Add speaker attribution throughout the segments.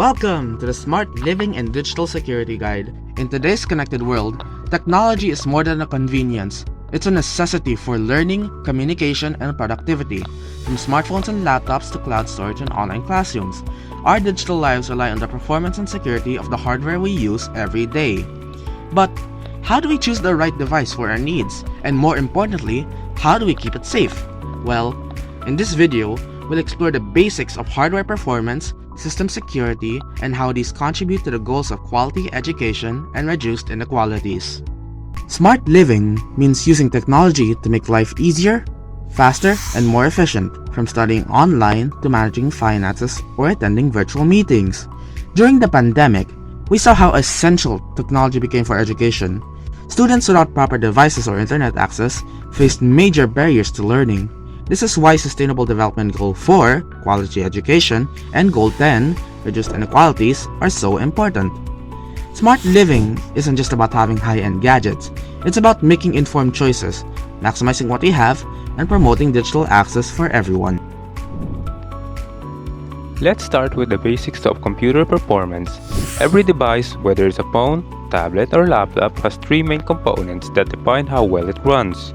Speaker 1: Welcome to the Smart Living and Digital Security Guide. In today's connected world, technology is more than a convenience. It's a necessity for learning, communication, and productivity. From smartphones and laptops to cloud storage and online classrooms, our digital lives rely on the performance and security of the hardware we use every day. But how do we choose the right device for our needs? And more importantly, how do we keep it safe? Well, in this video, we'll explore the basics of hardware performance, system security, and how these contribute to the goals of quality education and reduced inequalities. Smart living means using technology to make life easier, faster, and more efficient, from studying online to managing finances or attending virtual meetings. During the pandemic, we saw how essential technology became for education. Students without proper devices or internet access faced major barriers to learning. This is why Sustainable Development Goal 4, Quality Education, and Goal 10, Reduced Inequalities, are so important. Smart living isn't just about having high-end gadgets. It's about making informed choices, maximizing what we have, and promoting digital access for everyone.
Speaker 2: Let's start with the basics of computer performance. Every device, whether it's a phone, tablet, or laptop, has three main components that define how well it runs.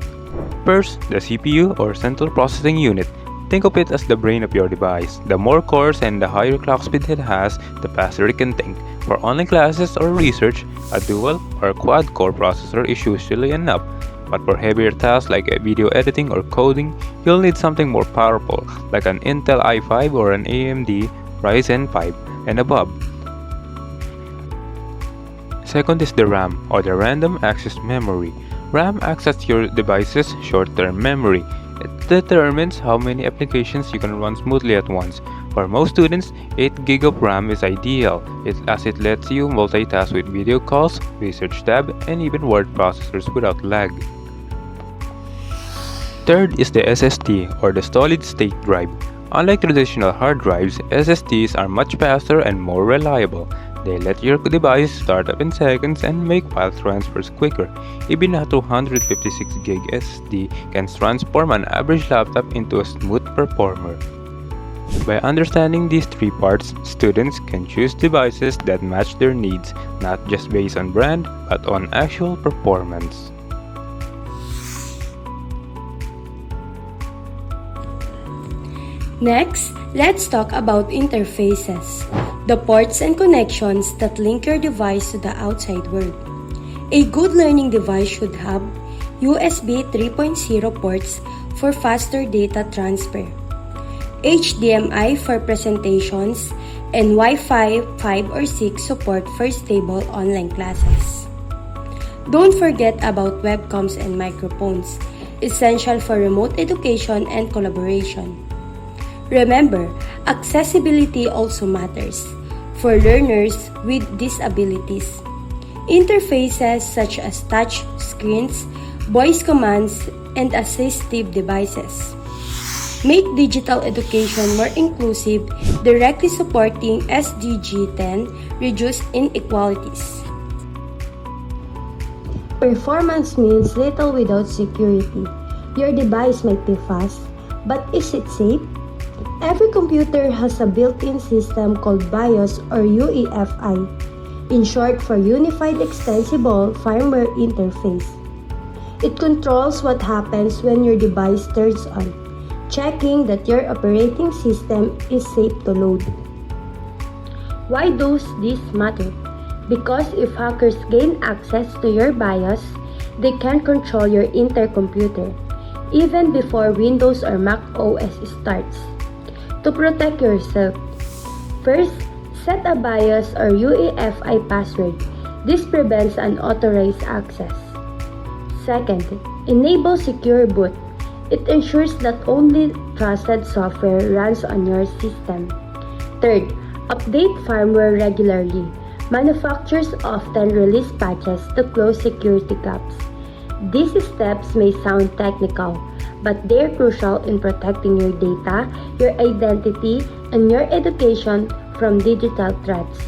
Speaker 2: First, the CPU or Central Processing Unit. Think of it as the brain of your device. The more cores and the higher clock speed it has, the faster it can think. For online classes or research, a dual or quad-core processor is usually enough. But for heavier tasks like video editing or coding, you'll need something more powerful, like an Intel i5 or an AMD Ryzen 5 and above. Second is the RAM, or the Random Access Memory. RAM acts as your device's short-term memory. It determines how many applications you can run smoothly at once. For most students, 8 GB of RAM is ideal, as it lets you multitask with video calls, research tab, and even word processors without lag. Third is the SSD, or the solid-state drive. Unlike traditional hard drives, SSDs are much faster and more reliable. They let your device start up in seconds and make file transfers quicker. Even a 256GB SSD can transform an average laptop into a smooth performer. By understanding these three parts, students can choose devices that match their needs, not just based on brand, but on actual performance.
Speaker 3: Next, let's talk about interfaces, the ports and connections that link your device to the outside world. A good learning device should have USB 3.0 ports for faster data transfer, HDMI for presentations, and Wi-Fi 5 or 6 support for stable online classes. Don't forget about webcams and microphones, essential for remote education and collaboration. Remember, accessibility also matters for learners with disabilities. Interfaces such as touch screens, voice commands, and assistive devices make digital education more inclusive, directly supporting SDG 10, reduce inequalities. Performance means little without security. Your device might be fast, but is it safe? Every computer has a built-in system called BIOS or UEFI, in short for Unified Extensible Firmware Interface. It controls what happens when your device turns on, checking that your operating system is safe to load. Why does this matter? Because if hackers gain access to your BIOS, they can control your intercomputer, even before Windows or Mac OS starts. To protect yourself, first, set a BIOS or UEFI password. This prevents unauthorized access. Second, enable secure boot. It ensures that only trusted software runs on your system. Third, update firmware regularly. Manufacturers often release patches to close security gaps. These steps may sound technical, but they're crucial in protecting your data, your identity, and your education from digital threats.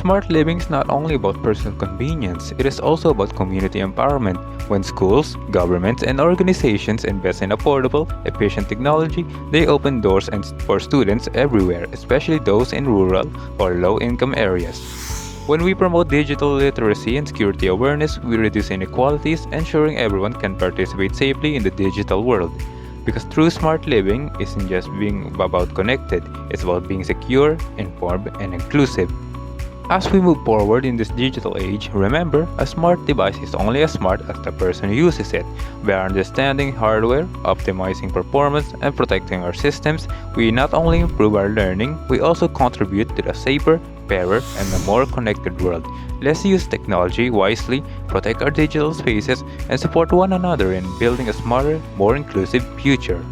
Speaker 2: Smart living is not only about personal convenience, it is also about community empowerment. When schools, governments, and organizations invest in affordable, efficient technology, they open doors for students everywhere, especially those in rural or low-income areas. When we promote digital literacy and security awareness, we reduce inequalities, ensuring everyone can participate safely in the digital world. Because true smart living isn't just being about connected, it's about being secure, informed, and inclusive. As we move forward in this digital age, remember, a smart device is only as smart as the person who uses it. By understanding hardware, optimizing performance, and protecting our systems, we not only improve our learning, we also contribute to a safer, fairer, and a more connected world. Let's use technology wisely, protect our digital spaces, and support one another in building a smarter, more inclusive future.